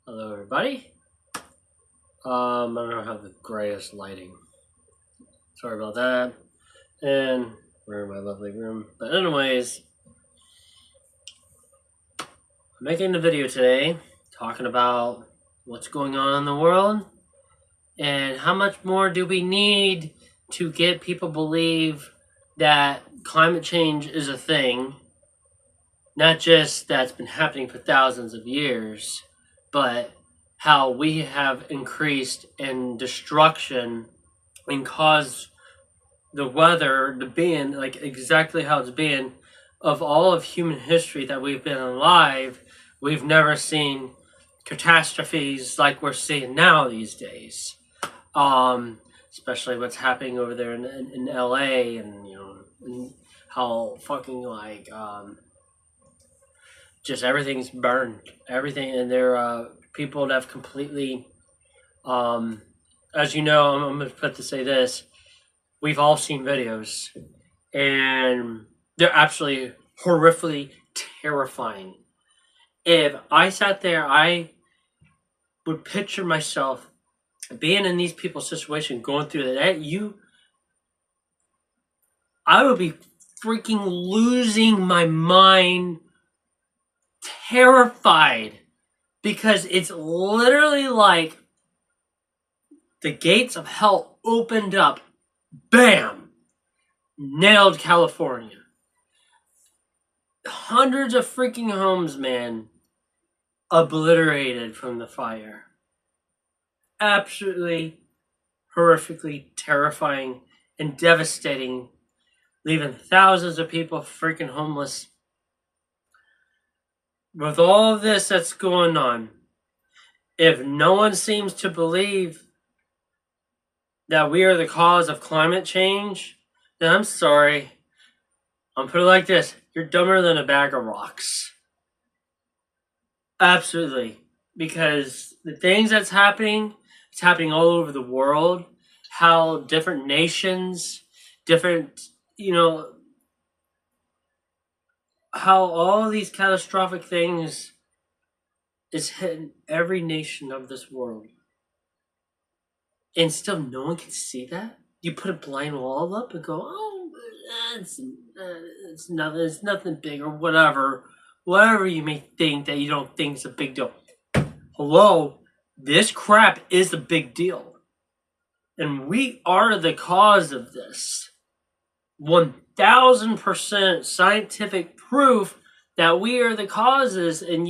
Hello, everybody. I don't have the greatest lighting. Sorry about that. And we're in my lovely room. But anyways, I'm making a video today talking about what's going on in the world and how much more do we need to get people believe that climate change is a thing, not just that's been happening for thousands of years, but how we have increased in destruction and caused the weather to being like exactly how it's been of all of human history that we've been alive. We've never seen catastrophes like we're seeing now these days. Especially what's happening over there in LA, and and how fucking just everything's burned, everything, and there are people that have completely, um, as you know, I'm going to put to say this: we've all seen videos, and they're absolutely horrifically terrifying. If I sat there, I would picture myself being in these people's situation, going through that. I would be freaking losing my mind, terrified, because it's literally like the gates of hell opened up, bam, nailed California. Hundreds of freaking homes, man, obliterated from the fire. Absolutely horrifically terrifying and devastating, leaving thousands of people freaking homeless. With all of this that's going on, if no one seems to believe that we are the cause of climate change, then I'm sorry. I'm put it like this: you're dumber than a bag of rocks. Absolutely. Because the things that's happening, it's happening all over the world. How different nations, different, you know, how all these catastrophic things is hitting every nation of this world. And still no one can see that? You put a blind wall up and go, oh, it's nothing big, or whatever you may think that you don't think is a big deal. Hello, this crap is a big deal. And we are the cause of this. 1000% scientific proof that we are the causes, and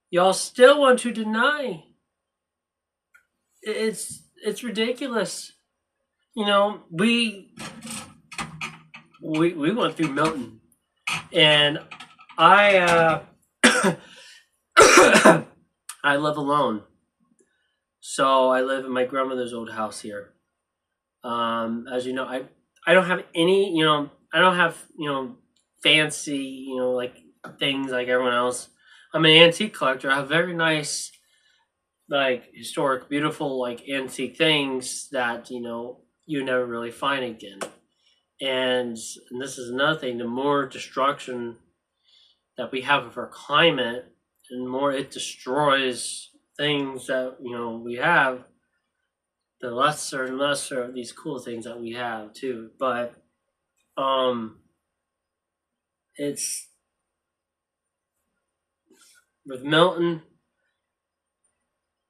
y'all still want to deny. It's ridiculous. You know, we went through Milton, and I I live alone. So I live in my grandmother's old house here. As you know, I don't have any, I don't have, fancy, like things like everyone else. I'm an antique collector. I have very nice, like historic, beautiful, like antique things that, you never really find again. And this is another thing: the more destruction that we have of our climate, and the more it destroys things that we have, the lesser and lesser of these cool things that we have too. But it's with Milton,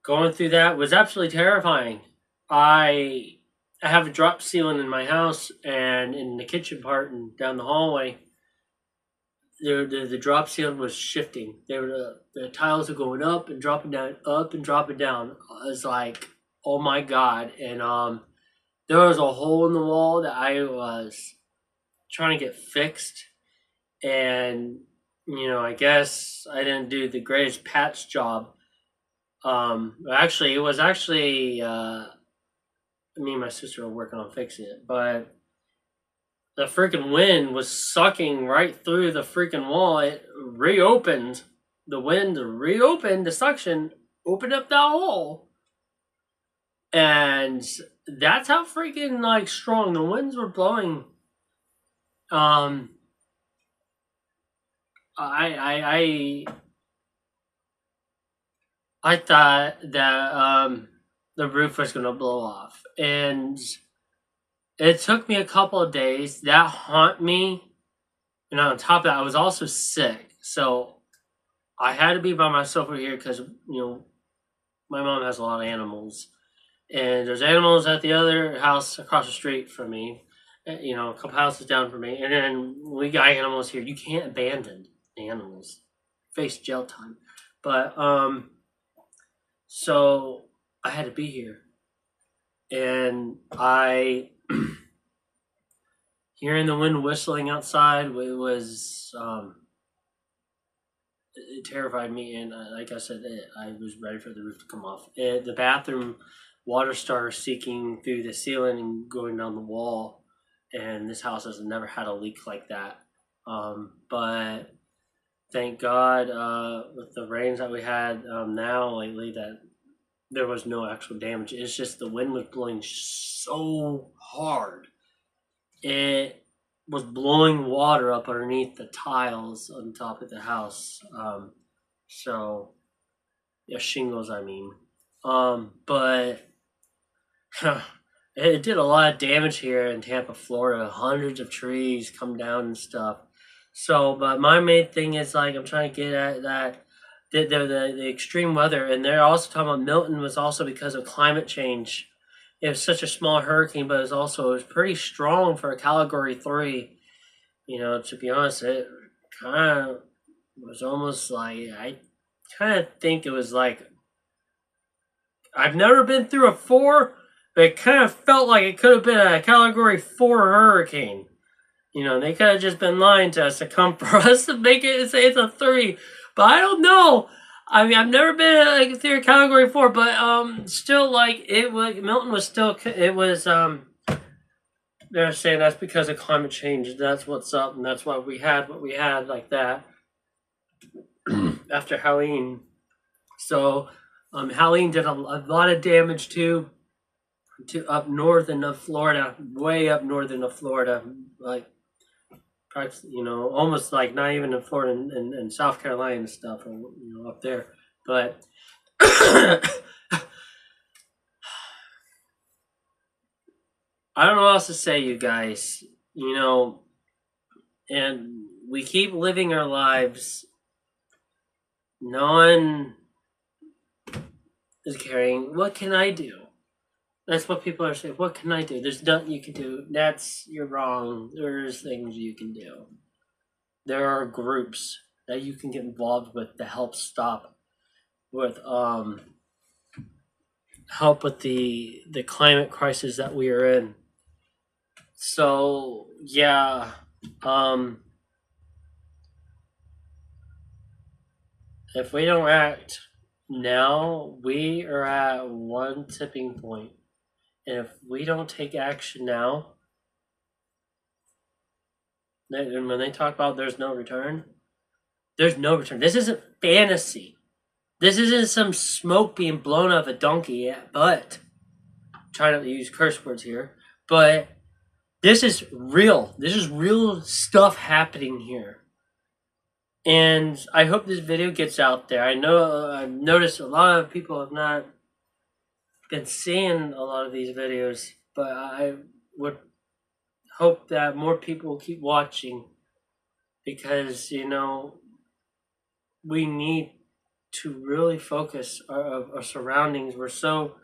going through that was absolutely terrifying. I have a drop ceiling in my house, and in the kitchen part and down the hallway, the drop ceiling was shifting. The tiles were going up and dropping down, up and dropping down. I was like, oh my god! And there was a hole in the wall that I was trying to get fixed, and I guess I didn't do the greatest patch job. Actually, it was actually me and my sister were working on fixing it, but the freaking wind was sucking right through the freaking wall. It reopened. The wind reopened the suction, opened up that hole, and that's how freaking like strong the winds were blowing. Um, I I thought that the roof was going to blow off. And it took me a couple of days. That haunt me. And on top of that, I was also sick. So I had to be by myself over here because, my mom has a lot of animals. And there's animals at the other house across the street from me, a couple houses down from me. And then we got animals here. You can't abandon animals. Face jail time. But, so I had to be here. And hearing the wind whistling outside, it terrified me. And like I said, I was ready for the roof to come off. The bathroom water started seeking through the ceiling and going down the wall. And this house has never had a leak like that. But thank God, with the rains that we had now lately, that there was no actual damage. It's just the wind was blowing so hard. It was blowing water up underneath the tiles on top of the house. Shingles, I mean. But it did a lot of damage here in Tampa, Florida. Hundreds of trees come down and stuff. So, but my main thing is, like, I'm trying to get at that the extreme weather, and they're also talking about Milton was also because of climate change. It was such a small hurricane, but it was pretty strong for a Category 3. To be honest, it kind of was almost like, I kind of think it was like, I've never been through a 4, but it kind of felt like it could have been a Category 4 hurricane. They could have just been lying to us to come for us to make it and say it's a 3. But I don't know. I mean, I've never been through a Category 4, but still, like, Milton was still, it was, they're saying that's because of climate change. That's what's up, and that's why we had what we had like that after Helene. So, Helene did a lot of damage to up north of Florida, way up northern of Florida, like, almost like not even in Florida and South Carolina and stuff, up there. But I don't know what else to say, you guys. And we keep living our lives. No one is caring. What can I do? That's what people are saying. What can I do? There's nothing you can do. You're wrong. There's things you can do. There are groups that you can get involved with to help help with the climate crisis that we are in. So yeah, if we don't act now, we are at one tipping point. And if we don't take action now, and when they talk about there's no return, there's no return. This isn't fantasy. This isn't some smoke being blown out of a donkey, but try not to use curse words here, but this is real. This is real stuff happening here. And I hope this video gets out there. I know I've noticed a lot of people have not been seeing a lot of these videos, but I would hope that more people will keep watching, because we need to really focus our surroundings. We're so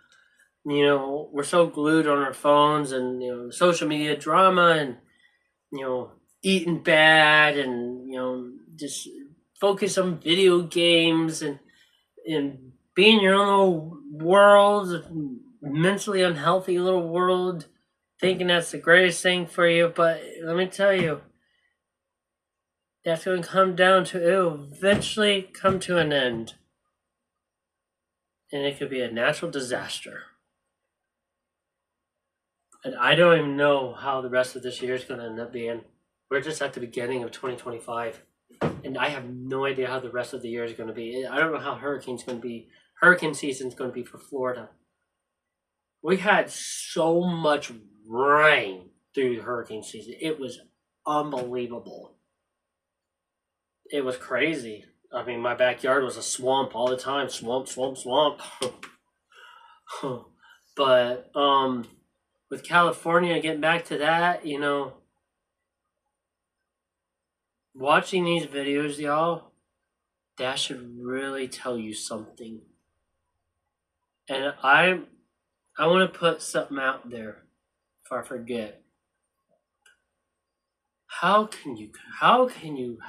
glued on our phones and social media drama and eating bad and just focus on video games and be in your own little world, mentally unhealthy little world, thinking that's the greatest thing for you. But let me tell you, that's going to come down to, it will eventually come to an end. And it could be a natural disaster. And I don't even know how the rest of this year is going to end up being. We're just at the beginning of 2025. And I have no idea how the rest of the year is going to be. I don't know how hurricane season is going to be for Florida. We had so much rain through hurricane season. It was unbelievable. It was crazy. I mean, my backyard was a swamp all the time. Swamp, swamp, swamp. But with California, getting back to that, you know, watching these videos, y'all, that should really tell you something. And I want to put something out there before I forget. How can you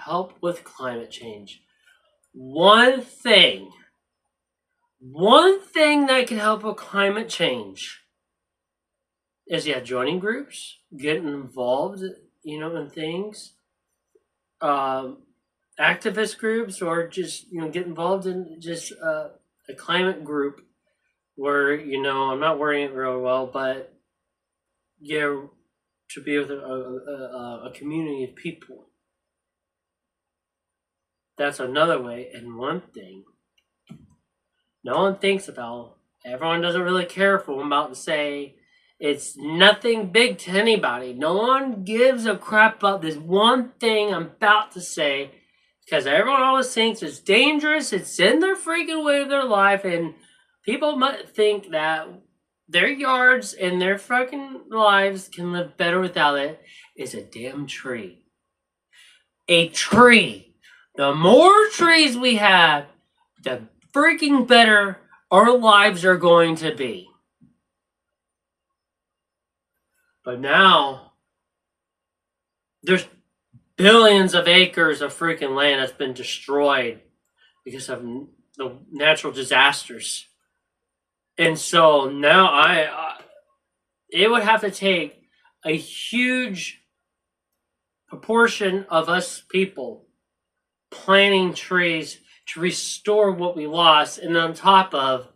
help with climate change? One thing that can help with climate change is joining groups, getting involved, you know, in things, activist groups, or just, you know, get involved in just a climate group where, you know, I'm not wording it real well, but yeah, to be with a community of people. That's another way. And one thing no one thinks about, everyone doesn't really care for what I'm about to say. It's nothing big to anybody. No one gives a crap about this one thing I'm about to say, because everyone always thinks it's dangerous, it's in their freaking way of their life, and people might think that their yards and their fucking lives can live better without it. Is a damn tree. A tree. The more trees we have, the freaking better our lives are going to be. But now, there's billions of acres of freaking land that's been destroyed because of the natural disasters. And so now it would have to take a huge proportion of us people planting trees to restore what we lost, and on top of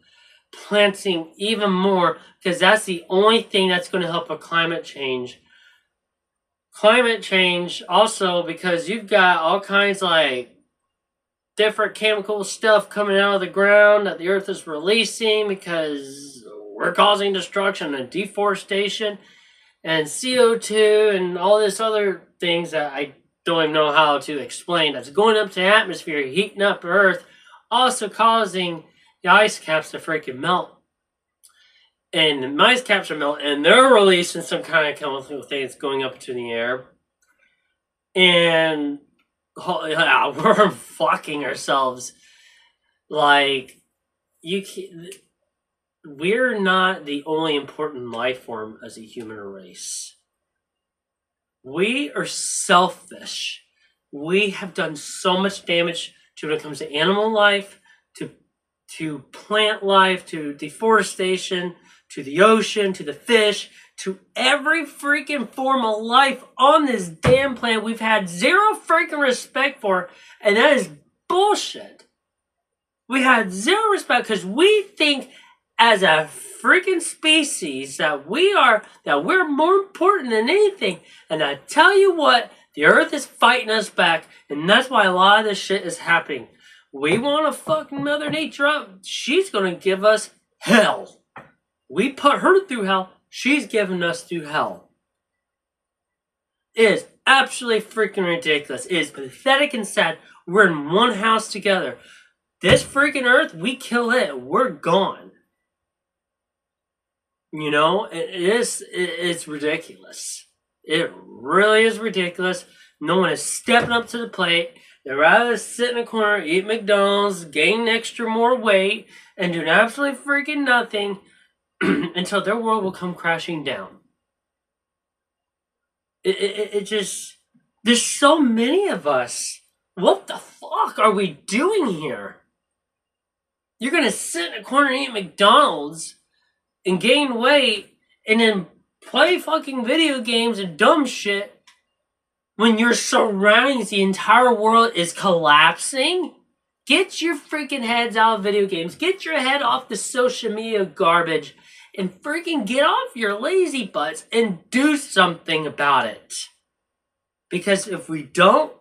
planting even more, because that's the only thing that's going to help with climate change. Climate change also because you've got all kinds like different chemical stuff coming out of the ground that the earth is releasing because we're causing destruction and deforestation and CO2 and all this other things that I don't even know how to explain. That's going up to the atmosphere, heating up Earth, also causing the ice caps to freaking melt. And the ice caps are melting, and they're releasing some kind of chemical thing that's going up into the air. And we're fucking ourselves. Like, we're not the only important life form as a human race. We are selfish. We have done so much damage to when it comes to animal life, to plant life, to deforestation, to the ocean, to the fish, to every freaking form of life on this damn planet we've had zero freaking respect for, and that is bullshit. We had zero respect because we think as a freaking species that we're more important than anything. And I tell you what, the earth is fighting us back, and that's why a lot of this shit is happening. We want to fucking Mother Nature up. She's going to give us hell. We put her through hell. She's giving us through hell. It is absolutely freaking ridiculous. It is pathetic and sad. We're in one house together. This freaking earth, we kill it, we're gone. You know, it's ridiculous. It really is ridiculous. No one is stepping up to the plate. They'd rather sit in a corner, eat McDonald's, gain extra more weight, and do absolutely freaking nothing until their world will come crashing down. It just, there's so many of us. What the fuck are we doing here? You're gonna sit in a corner and eat McDonald's and gain weight and then play fucking video games and dumb shit when your surroundings, the entire world is collapsing? Get your freaking heads out of video games. Get your head off the social media garbage and freaking get off your lazy butts and do something about it. Because if we don't,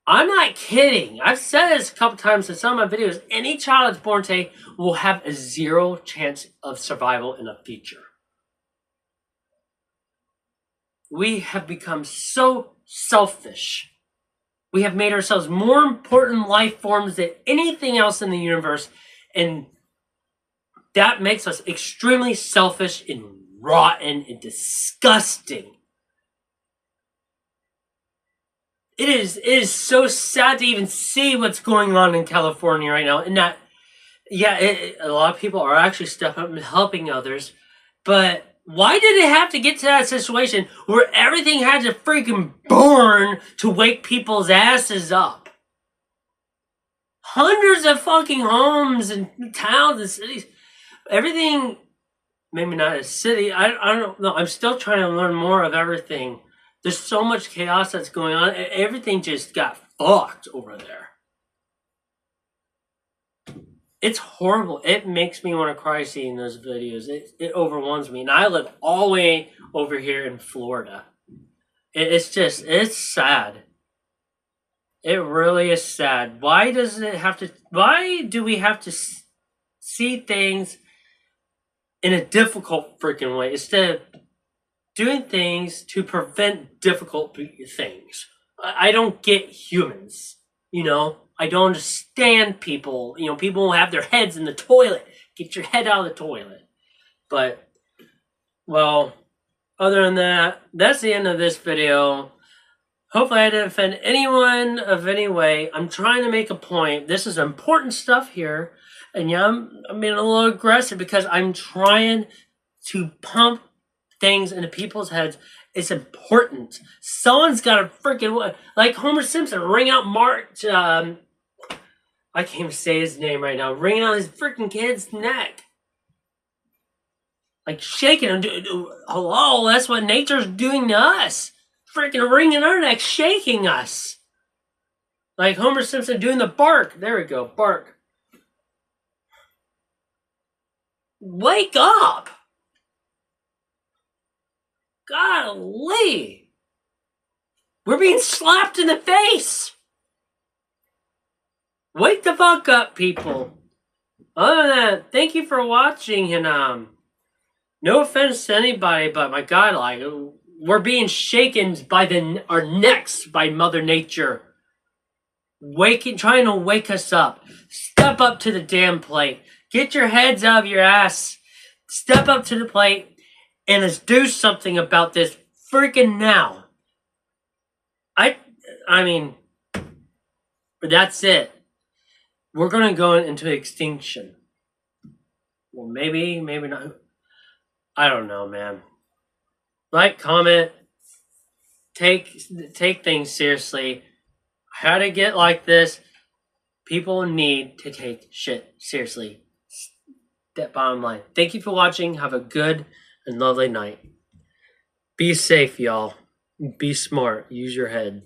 I'm not kidding. I've said this a couple times in some of my videos. Any child that's born today will have a zero chance of survival in the future. We have become so selfish We have made ourselves more important life forms than anything else in the universe, and that makes us extremely selfish and rotten and disgusting. It is so sad to even see what's going on in California right now, and that, yeah, a lot of people are actually stepping up and helping others, but why did it have to get to that situation where everything had to freaking burn to wake people's asses up? Hundreds of fucking homes and towns and cities. Everything, maybe not a city. I don't know. I'm still trying to learn more of everything. There's so much chaos that's going on. Everything just got fucked over there. It's horrible. It makes me want to cry seeing those videos. It overwhelms me. And I live all the way over here in Florida. It's sad. It really is sad. Why do we have to see things in a difficult freaking way instead of doing things to prevent difficult things? I don't get humans, you know? I don't understand people. You know, people will have their heads in the toilet. Get your head out of the toilet. But, well, other than that, that's the end of this video. Hopefully I didn't offend anyone of any way. I'm trying to make a point. This is important stuff here. And yeah, I'm being a little aggressive because I'm trying to pump things into people's heads. It's important. Someone's got to freaking, like Homer Simpson, ring out I can't even say his name right now. Ringing out his freaking kid's neck. Like shaking him. Hello, that's what nature's doing to us. Freaking wringing our neck, shaking us. Like Homer Simpson doing the bark. There we go, bark. Wake up! Golly! We're being slapped in the face! Wake the fuck up, people. Other than that, thank you for watching, and no offense to anybody, but my God, like, we're being shaken by our necks by Mother Nature. Trying to wake us up. Step up to the damn plate. Get your heads out of your ass. Step up to the plate, and let's do something about this freaking now. I mean, that's it. We're going to go into extinction. Well, maybe not. I don't know, man. Like, comment, take things seriously. How to get like this? People need to take shit seriously. That bottom line. Thank you for watching. Have a good and lovely night. Be safe, y'all. Be smart. Use your head.